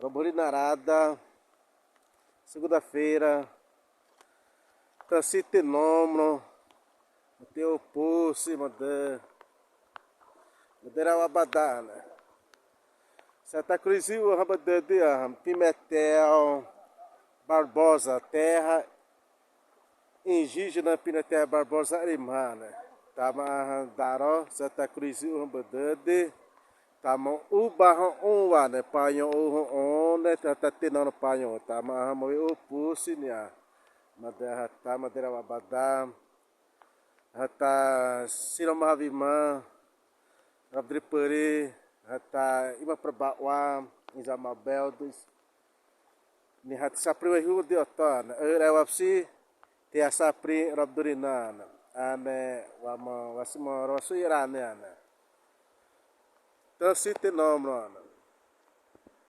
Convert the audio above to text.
Baburi Narada, segunda-feira, Tancite Nomro, Mateu Pussi, Madeira Wabadana, Santa Cruzinho, Rabadana, Pimentel, Barbosa, terra indígena, Pimentel, Barbosa, Arimana, Tama Daró, Santa Cruzinho, Rabadana, Tama Ubarra, né, Panho, né, Tatinano Panho, Tama Moio Pussi, né, Madeira Wabadana, Hata Siromahavimã, Abdripuri, Hata Ima Prabakwa, Izamabel, ni hati sapri wahu di otan, wapsi tia sapri Rabdurinana, ane wama wasimo rosu irane ane. Tancite Nomro.